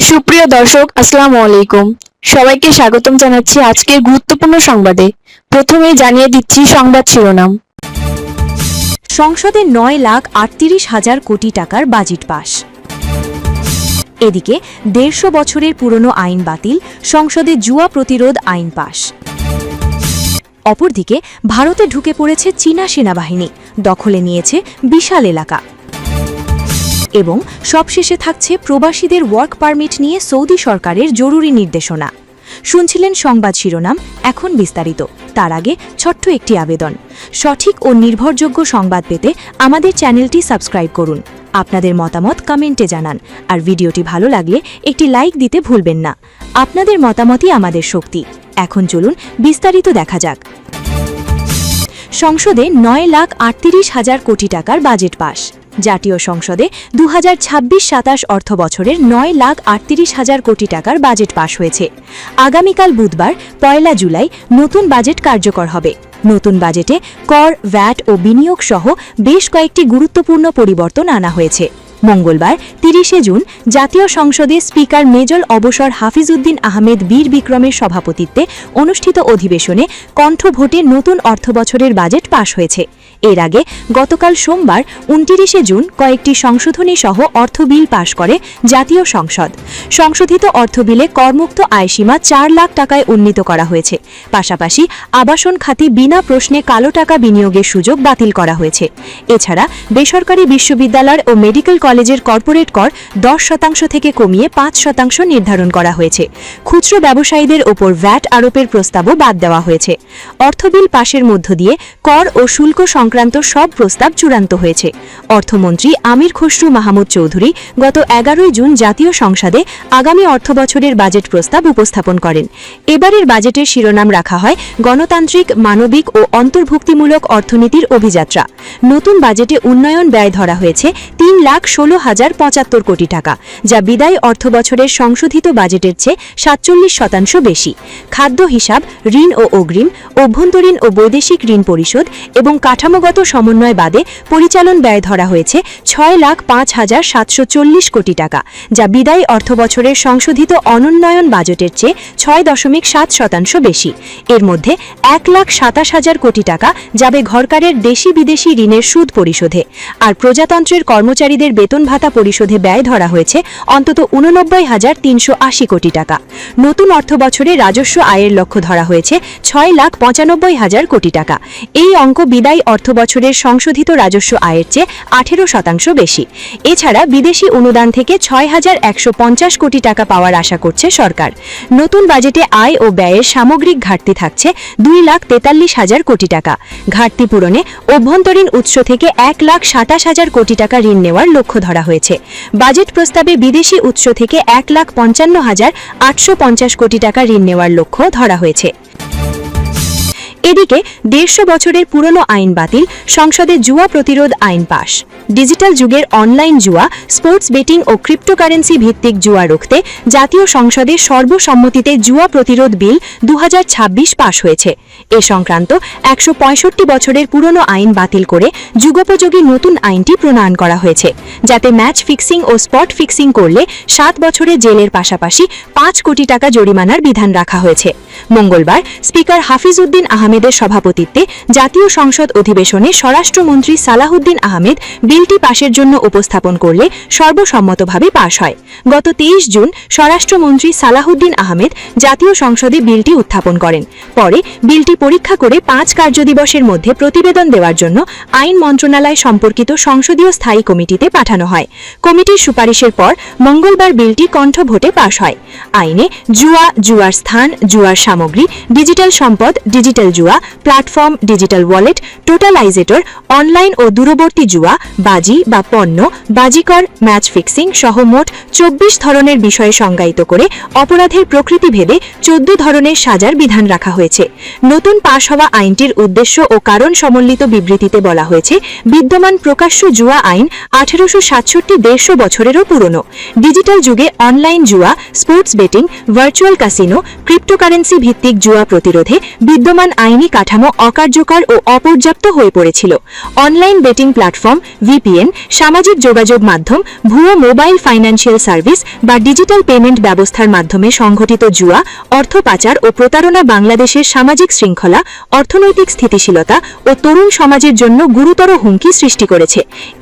সুপ্রিয় দর্শক, আসসালামু আলাইকুম। সবাইকে স্বাগতম জানাচ্ছি আজকের গুরুত্বপূর্ণ সংবাদে। প্রথমেই জানিয়ে দিচ্ছি সংবাদ শিরোনাম। সংসদে 9,38,000 কোটি টাকার বাজেট পাস। এদিকে 150 বছরের পুরনো আইন বাতিল, সংসদে জুয়া প্রতিরোধ আইন পাস। অপরদিকে ভারতে ঢুকে পড়েছে চীনা সেনাবাহিনী, দখলে নিয়েছে বিশাল এলাকা। এবং সবশেষে থাকছে প্রবাসীদের ওয়ার্ক পারমিট নিয়ে সৌদি সরকারের জরুরি নির্দেশনা। শুনছিলেন সংবাদ শিরোনাম, এখন বিস্তারিত। তার আগে ছোট্ট একটি আবেদন, সঠিক ও নির্ভরযোগ্য সংবাদ পেতে আমাদের চ্যানেলটি সাবস্ক্রাইব করুন। আপনাদের মতামত কমেন্টে জানান, আর ভিডিওটি ভালো লাগলে একটি লাইক দিতে ভুলবেন না। আপনাদের মতামতই আমাদের শক্তি। এখন চলুন বিস্তারিত দেখা যাক। সংসদে 9,38,000 কোটি টাকার বাজেট পাস। জাতীয় সংসদে 2026-27 অর্থ বছরের 9,38,000 কোটি টাকার বাজেট পাস হয়েছে। আগামীকাল বুধবার 1 জুলাই নতুন বাজেট কার্যকর হবে। নতুন বাজেটে কর, ভ্যাট ও বিনিয়োগ সহ বেশ কয়েকটি গুরুত্বপূর্ণ পরিবর্তন আনা হয়েছে। মঙ্গলবার 30 জুন জাতীয় সংসদে স্পিকার মেজর অবসর হাফিজউদ্দিন আহমেদ বীর বিক্রমের সভাপতিত্বে অনুষ্ঠিত অধিবেশনে কণ্ঠ ভোটে নতুন অর্থবছরের বাজেট পাস হয়েছে। এর আগে গতকাল সোমবার 29 জুন কয়েকটি সংশোধনী সহ অর্থ বিল পাশ করে জাতীয় সংসদ। সংশোধিত অর্থ বিলে করমুক্ত আয়সীমা 4 লাখ টাকায় উন্নীত করা হয়েছে। পাশাপাশি আবাসন খাতে বিনা প্রশ্নে কালো টাকা বিনিয়োগের সুযোগ বাতিল করা হয়েছে। এছাড়া বেসরকারি বিশ্ববিদ্যালয় ও মেডিকেল কলেজের কর্পোরেট কর 10% থেকে কমিয়ে 5% নির্ধারণ করা হয়েছে। খুচরো ব্যবসায়ীদের ওপর ভ্যাট আরোপের প্রস্তাবও বাদ দেওয়া হয়েছে। অর্থ বিল পাশের মধ্য দিয়ে কর ও শুল্ক সংক্রান্ত সব প্রস্তাব চূড়ান্ত হয়েছে। অর্থমন্ত্রী আমির খসরু মাহমুদ চৌধুরী গত 11 জুন জাতীয় সংসদে আগামী অর্থবছরের বাজেট প্রস্তাব উপস্থাপন করেন। এবারের বাজেটের শিরোনাম রাখা হয় গণতান্ত্রিক, মানবিক ও অন্তর্ভুক্তিমূলক অর্থনীতির অভিযাত্রা। নতুন বাজেটে উন্নয়ন ব্যয় ধরা হয়েছে 3,16,075 কোটি টাকা, যা বিদায়ী অর্থবছরের সংশোধিত বাজেটের চেয়ে 47% বেশি। খাদ্য হিসাব, ঋণ ও অগ্রিম, অভ্যন্তরীণ ও বৈদেশিক ঋণ পরিশোধ এবং কাঠামোগত সমন্বয় বাদে পরিচালন ব্যয় ধরা হয়েছে 6,05,740 কোটি টাকা, যা বিদায়ী অর্থবছরের সংশোধিত অনুন্নয়ন বাজেটের চেয়ে 6.7% বেশি। এর মধ্যে 1,27,000 কোটি টাকা যাবে ঘরকারের দেশি বিদেশি ঋণের সুদ পরিশোধে, আর প্রজাতন্ত্রের কর্মচারীদের বেতন ভাতা পরিশোধে ব্যয় ধরা হয়েছে অন্তত 89,380 কোটি টাকা। নতুন অর্থবছরে রাজস্ব আয়ের লক্ষ্য ধরা হয়েছে 6,95,000 কোটি টাকা। এই অঙ্ক বিদায়ী অর্থবছরের সংশোধিত রাজস্ব আয়ের চেয়ে 18% বেশি। এছাড়া বিদেশি অনুদান থেকে 6,150 কোটি টাকা পাওয়ার আশা করছে সরকার। নতুন বাজেটে আয় ও ব্যয়ের সামগ্রিক ঘাটতি থাকছে 2,43,000 কোটি টাকা। ঘাটতি পূরণে অভ্যন্তরীণ উৎস থেকে 1,27,000 কোটি টাকা ঋণ নেওয়ার লক্ষ্য ধরা হয়েছে। বাজেট প্রস্তাবে বিদেশি উৎস থেকে 1,55,850 কোটি টাকা ঋণ নেওয়ার লক্ষ্য ধরা হয়েছে। এদিকে 150 বছরের পুরনো আইন বাতিল, সংসদে জুয়া প্রতিরোধ আইন পাস। ডিজিটাল যুগের অনলাইন জুয়া, স্পোর্টস বেটিং ও ক্রিপ্টোকারেন্সি ভিত্তিক জুয়া রুখতে জাতীয় সংসদে সর্বসম্মতিতে জুয়া প্রতিরোধ বিল 2026 পাস হয়েছে। এ সংক্রান্ত 165 বছরের পুরনো আইন বাতিল করে যুগোপযোগী নতুন আইনটি প্রণয়ন করা হয়েছে, যাতে ম্যাচ ফিক্সিং ও স্পট ফিক্সিং করলে 7 বছরের জেলের পাশাপাশি 5 কোটি টাকা জরিমানার বিধান রাখা হয়েছে। মঙ্গলবার স্পিকার হাফিজউদ্দিন আহমেদের সভাপতিত্বে জাতীয় সংসদ অধিবেশনে স্বরাষ্ট্রমন্ত্রী সালাহুদ্দিন আহমেদ বিলটি পাশের জন্য উপস্থাপন করলে সর্বসম্মতভাবে পাশ হয়। গত 23 জুন স্বরাষ্ট্রমন্ত্রী সালাহুদ্দিন আহমেদ জাতীয় সংসদে বিলটি উত্থাপন করেন। পরে বিলটি পরীক্ষা করে 5 কার্যদিবসের মধ্যে প্রতিবেদন দেওয়ার জন্য আইন মন্ত্রণালয় সম্পর্কিত সংসদীয় স্থায়ী কমিটিতে পাঠানো হয়। কমিটির সুপারিশের পর মঙ্গলবার বিলটি কণ্ঠ ভোটে পাশ হয়। আইনে জুয়া, জুয়ার স্থান, জুয়ার সামগ্রী, ডিজিটাল সম্পদ, ডিজিটাল জুয়া, প্ল্যাটফর্ম, ডিজিটাল ওয়ালেট, টোটালাইজেটর, অনলাইন ও দূরবর্তী জুয়া, বাজি বা পণ্য, বাজিকর, ম্যাচ ফিক্সিং সহ মোট 24 ধরনের বিষয়ে সংজ্ঞায়িত করে অপরাধের প্রকৃতি ভেদে 14 ধরনের সাজার বিধান রাখা হয়েছে। নতুন পাশ হওয়া আইনটির উদ্দেশ্য ও কারণ সমন্বিত বিবৃতিতে বলা হয়েছে, বিদ্যমান প্রকাশ্য জুয়া আইন 1867 150 বছরেরও পুরনো। ডিজিটাল যুগে অনলাইন জুয়া, sports betting, virtual casino, cryptocurrency ভিত্তিক জুয়া প্রতিরোধে বিদ্যমান আইনি কাঠামো অকার্যকর ও অপর্যাপ্ত হয়ে পড়েছিল। অনলাইন বেটিং প্ল্যাটফর্ম ভিপিএন, সামাজিক যোগাযোগ মাধ্যম, ভুয়ো মোবাইল ফাইন্যান্সিয়াল সার্ভিস বা ডিজিটাল পেমেন্ট ব্যবস্থার মাধ্যমে সংঘটিত জুয়া, অর্থ পাচার ও প্রতারণা বাংলাদেশের সামাজিক শৃঙ্খলা, অর্থনৈতিক স্থিতিশীলতা ও তরুণ সমাজের জন্য গুরুতর হুমকি সৃষ্টি করেছে।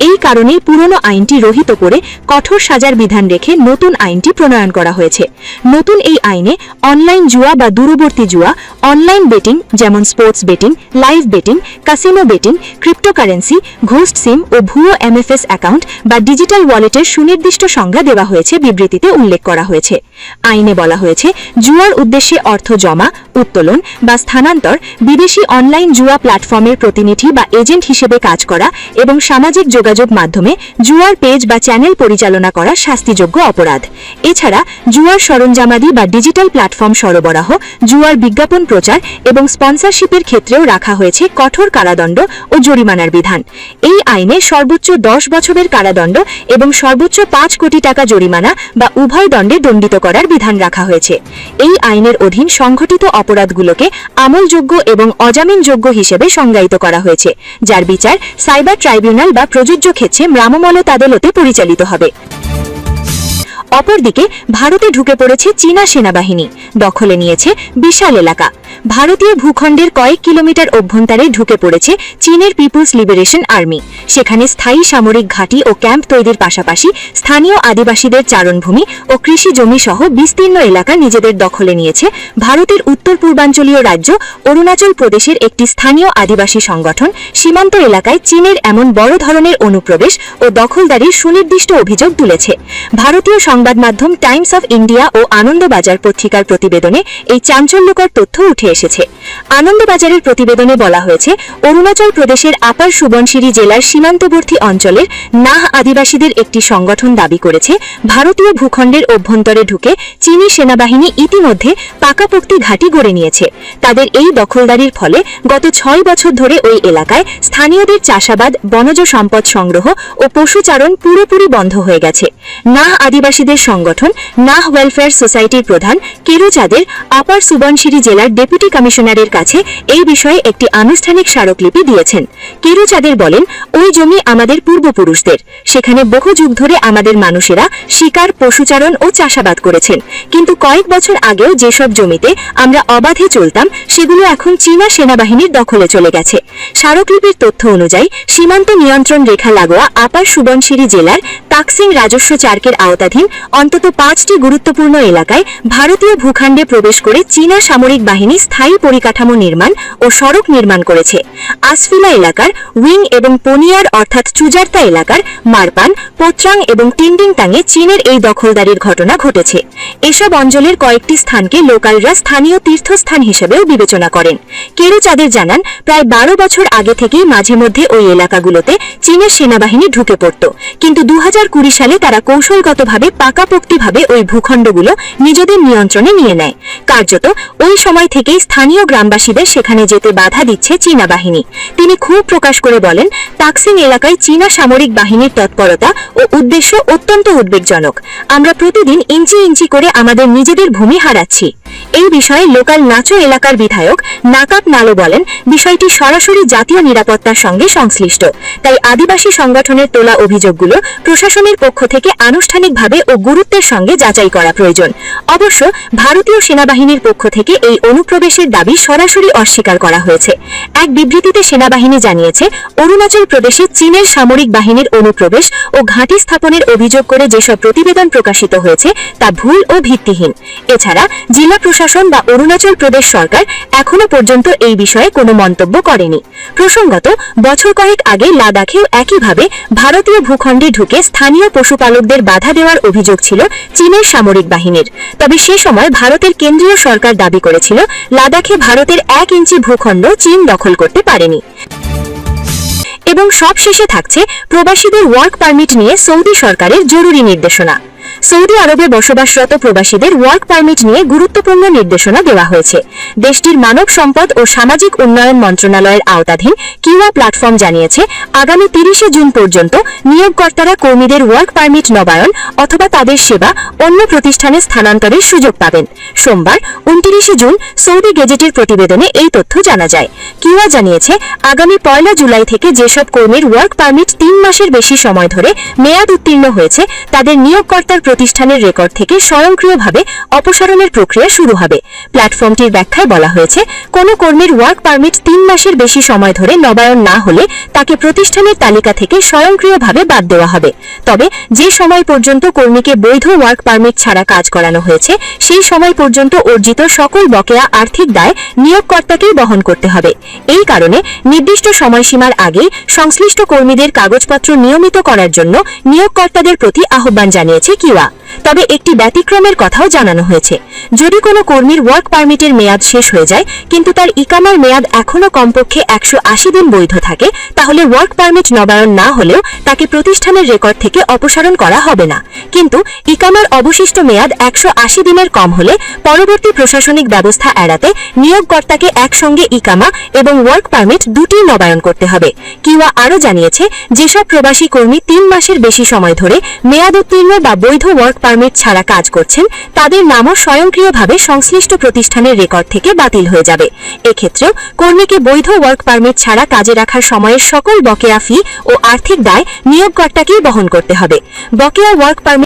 এই কারণেই পুরনো আইনটি রহিত করে কঠোর সাজার বিধান রেখে নতুন আইনটি প্রণয়ন করা হয়েছে। নতুন এই আইনে অনলাইন জুয়া বা দূরবর্তী জুয়া, অনলাইন বেটিং যেমন sports betting, live betting, casino betting, cryptocurrency, ghost SIM ও ভুয়ো এমএফএস অ্যাকাউন্ট বা ডিজিটাল ওয়ালেটের সুনির্দিষ্ট সংজ্ঞা দেওয়া হয়েছে, বিবৃতিতে উল্লেখ করা হয়েছে। আইনে বলা হয়েছে, জুয়ার উদ্দেশ্যে অর্থ জমা, উত্তোলন বা স্থানান্তর, বিদেশি অনলাইন জুয়া প্ল্যাটফর্মের প্রতিনিধি বা এজেন্ট হিসেবে কাজ করা এবং সামাজিক যোগাযোগ মাধ্যমে জুয়ার পেজ বা চ্যানেল পরিচালনা করা শাস্তিযোগ্য অপরাধ। এছাড়া জুয়ার সরঞ্জামাদি বা ডিজিটাল প্ল্যাটফর্ম সরবরাহ, জুয়ার বিজ্ঞাপন প্রচার এবং স্পন্সরশিপের ক্ষেত্রেও রাখা হয়েছে কঠোর কারাদণ্ড ও জরিমানার বিধান। এই আইনে সর্বোচ্চ 10 বছরের কারাদণ্ড এবং সর্বোচ্চ 5 কোটি টাকা জরিমানা বা উভয় দণ্ডে দণ্ডিত করার বিধান রাখা হয়েছে। এই আইনের অধীন সংঘটিত অপরাধগুলোকে আমলযোগ্য এবং অজামিনযোগ্য হিসেবে সংজ্ঞায়িত করা হয়েছে, যার বিচার সাইবার ট্রাইব্যুনাল বা প্রযোজ্য ক্ষেত্রে ভ্রাম্যমাণ আদালতে পরিচালিত হবে। অপরদিকে ভারতে ঢুকে পড়েছে চীনা সেনাবাহিনী, দখলে নিয়েছে বিশাল এলাকা। ভারতীয় ভূখণ্ডের কয়েক কিলোমিটার অভ্যন্তরে ঢুকে পড়েছে চীনের পিপুলস লিবারেশন আর্মি। সেখানে স্থায়ী সামরিক ঘাঁটি ও ক্যাম্প তৈরির পাশাপাশি স্থানীয় আদিবাসীদের চারণভূমি ও কৃষি জমি সহ বিস্তীর্ণ এলাকা নিজেদের দখলে নিয়েছে ভারতের উত্তর পূর্বাঞ্চলীয় রাজ্য অরুণাচল প্রদেশের একটি স্থানীয় আদিবাসী সংগঠন। সীমান্ত এলাকায় চীনের এমন বড় ধরনের অনুপ্রবেশ ও দখলদারির সুনির্দিষ্ট অভিযোগ তুলেছে। ভারতীয় সংবাদ মাধ্যম টাইমস অফ ইন্ডিয়া ও আনন্দবাজার পত্রিকার প্রতিবেদনে এই চাঞ্চল্যকর তথ্য উঠে এসেছে। আনন্দবাজারের প্রতিবেদনে বলা হয়েছে, অরুণাচল প্রদেশের আপার সুবনশিরি জেলার সীমান্তবর্তী অঞ্চলের নাহ আদিবাসীদের একটি সংগঠন দাবি করেছে, ভারতীয় ভূখণ্ডের অভ্যন্তরে ঢুকে চীনী সেনাবাহিনী ইতিমধ্যে পাকাপোক্তি ঘাঁটি গড়ে নিয়েছে। তাদের এই দখলদারির ফলে গত 6 বছর ধরে ওই এলাকায় স্থানীয়দের চাষাবাদ, বনজ সম্পদ সংগ্রহ ও পশুচারণ পুরোপুরি বন্ধ হয়ে গেছে। নাহ আদিবাসীদের সংগঠন নাহ ওয়েলফেয়ার সোসাইটির প্রধান কেরু চাঁদের আপার সুবনশিরি জেলার ডেপুটি কমিশনারের কাছে এই বিষয়ে একটি আনুষ্ঠানিক স্মারকলিপি দিয়েছেন। কেরু চাঁদের বলেন, ওই জমি আমাদের পূর্বপুরুষদের, সেখানে বহু যুগ ধরে আমাদের মানুষেরা শিকার, পশুচারণ ও চাষাবাদ করেছেন। কিন্তু কয়েক বছর আগেও যেসব জমিতে আমরা অবাধে চলতাম, সেগুলো এখন চীনা সেনাবাহিনীর দখলে চলে গেছে। স্মারকলিপির তথ্য অনুযায়ী সীমান্ত নিয়ন্ত্রণ রেখা লাগোয়া আপার সুবনশিরি জেলার তাকসিং রাজস্ব চার্কের আওতাধীন অন্তত 5টি গুরুত্বপূর্ণ এলাকায় ভারতীয় ভূখণ্ডে প্রবেশ করে চীনা সামরিক বাহিনী স্থায়ী পরিকাঠামো নির্মাণ ও সড়ক নির্মাণ করেছে। আসফিলা এলাকার উইং এবং পনিয়ার অর্থাৎ চুজারতা এলাকার মারপান, পোত্রাং এবং টিন্ডিংটাংয়ে চীনের এই দখলদারির ঘটনা ঘটেছে। এসব অঞ্চলের কয়েকটি স্থানকে লোকালরা স্থানীয় তীর্থস্থান হিসেবেও বিবেচনা করেন। কেরু চাঁদের জানান, প্রায় 12 বছর আগে থেকেই মাঝে মধ্যে ওই এলাকাগুলোতে চীনের সেনাবাহিনী ঢুকে পড়ত, কিন্তু 2020 সালে তারা কৌশলগতভাবে পাকাপোক্তিভাবে ওই ভূখণ্ডগুলো নিজেদের নিয়ন্ত্রণে নিয়ে নেয়। কার্যত ওই সময় থেকেই স্থানীয় গ্রামবাসীদের সেখানে যেতে বাধা দিচ্ছে চীনা বাহিনী। তিনি ক্ষোভ প্রকাশ করে বলেন, তাকসিং এলাকায় চীনা সামরিক বাহিনীর তৎপরতা ও উদ্দেশ্য অত্যন্ত উদ্বেগজনক। আমরা প্রতিদিন ইঞ্চি ইঞ্চি করে আমাদের নিজেদের ভূমি হারাচ্ছি। এই বিষয়ে লোকাল নাচো এলাকার বিধায়ক নাকাপ নালো বলেন, বিষয়টি সরাসরি জাতীয় নিরাপত্তার সঙ্গে সংশ্লিষ্ট। তাই আদিবাসী সংগঠনের তোলা অভিযোগগুলো প্রশাসনের পক্ষ থেকে আনুষ্ঠানিকভাবে ও গুরুত্বের সঙ্গে যাচাই করা প্রয়োজন। অবশ্য ভারতীয় সেনাবাহিনীর পক্ষ থেকে এই অনুপ্রবেশের দাবি সরাসরি অস্বীকার করা হয়েছে। এক বিবৃতিতে সেনাবাহিনী জানিয়েছে, অরুণাচল প্রদেশে চীনের সামরিক বাহিনীর অনুপ্রবেশ ও ঘাঁটি স্থাপনের অভিযোগ করে যেসব প্রতিবেদন প্রকাশিত হয়েছে তা ভুল ও ভিত্তিহীন। এছাড়া জেলা প্রশাসন বা অরুণাচল প্রদেশ সরকার এখনো পর্যন্ত এই বিষয়ে কোনো মন্তব্য করেনি। প্রসঙ্গত, বছর কয়েক আগে লাদাখেও একইভাবে ভারতীয় ভূখণ্ডে ঢুকে স্থানীয় পশুপালকদের বাধা দেওয়ার অভিযোগ ছিল চীনের সামরিক বাহিনীর। তবে সে সময় ভারতের কেন্দ্রীয় সরকার দাবি করেছিল, লাদাখে ভারতের 1 ইঞ্চি ভূখণ্ড চীন দখল করতে পারেনি। এবং সবশেষে থাকছে প্রবাসীদের ওয়ার্ক পারমিট নিয়ে সৌদি সরকারের জরুরি নির্দেশনা। সৌদি আরবে বসবাসরত প্রবাসীদের ওয়ার্ক পারমিট নিয়ে গুরুত্বপূর্ণ নির্দেশনা দেওয়া হয়েছে। দেশটির মানব সম্পদ ও সামাজিক উন্নয়ন মন্ত্রণালয়ের আওতাধীন কিওয়া প্ল্যাটফর্ম জানিয়েছে, আগামী 30 জুন পর্যন্ত নিয়োগকর্তারা কর্মীদের ওয়ার্ক পারমিট নবায়ন অথবা তাদের সেবা অন্য প্রতিষ্ঠানে স্থানান্তরের সুযোগ পাবেন। সোমবার 29 জুন সৌদি গেজেটের প্রতিবেদনে এই তথ্য জানা যায়। কিওয়া জানিয়েছে, আগামী 1 জুলাই থেকে যেসব কর্মীর ওয়ার্ক পারমিট 3 মাসের বেশি সময় ধরে মেয়াদ উত্তীর্ণ হয়েছে তাদের নিয়োগকর্তার প্রতিষ্ঠানের রেকর্ড থেকে স্বয়ংক্রিয়ভাবে অপসারণের প্রক্রিয়া শুরু হবে। প্ল্যাটফর্মটির ব্যাখ্যায় বলা হয়েছে, কোনো কর্মীর ওয়ার্ক পারমিট 3 মাসের বেশি সময় ধরে নবায়ন না হলে তাকে প্রতিষ্ঠানের তালিকা থেকে স্বয়ংক্রিয়ভাবে বাদ দেওয়া হবে। তবে যে সময় পর্যন্ত কর্মীকে বৈধ ওয়ার্ক পারমিট ছাড়া কাজ করানো হয়েছে সেই সময় পর্যন্ত অর্জিত সকল বকেয়া আর্থিক দায় নিয়োগকর্তাকেই বহন করতে হবে। এই কারণে নির্দিষ্ট সময়সীমার আগে সংশ্লিষ্ট কর্মীদের কাগজপত্র নিয়মিত করার জন্য নিয়োগকর্তাদের প্রতি আহ্বান জানিয়েছে কিওয়া। তবে একটি ব্যতিক্রমের কথাও জানানো হয়েছে। যদি কোনো কর্মীর ওয়ার্ক পারমিটের মেয়াদ শেষ হয়ে যায় কিন্তু তার ইকামার মেয়াদ এখনো কমপক্ষে 180 দিন বৈধ থাকে, তাহলে ওয়ার্ক পারমিট নবায়ন না হলেও তাকে প্রতিষ্ঠানের রেকর্ড থেকে অপসারণ করা হবে না। কিন্তু ইকামার অবশিষ্ট মেয়াদ 180 দিনের কম হলে পরবর্তী প্রশাসনিক ব্যবস্থা এড়াতে নিয়োগকর্তাকে একসঙ্গে ইকামা এবং ওয়ার্ক পারমিট দুটি নবায়ন করতে হবে। কিওয়া আরও জানিয়েছে, যেসব প্রবাসী কর্মী 3 মাসের বেশি সময় ধরে মেয়াদ উত্তীর্ণ বা বৈধ ওয়ার্ক পারমিট ছাড়া কাজ করছেন তাদের নামও স্বয়ংক্রিয়ভাবে সংশ্লিষ্ট প্রতিষ্ঠানের রেকর্ড থেকে বাতিল হয়ে যাবে। এক্ষেত্রেও কর্মীকে বৈধ ওয়ার্ক পারমিট ছাড়া কাজে রাখার সময়ের সকল বকেয়া ফি ও আর্থিক দায় নিয়োগকর্তাকেই বহন করতে হবে। বকেয়া ওয়ার্ক পারমিট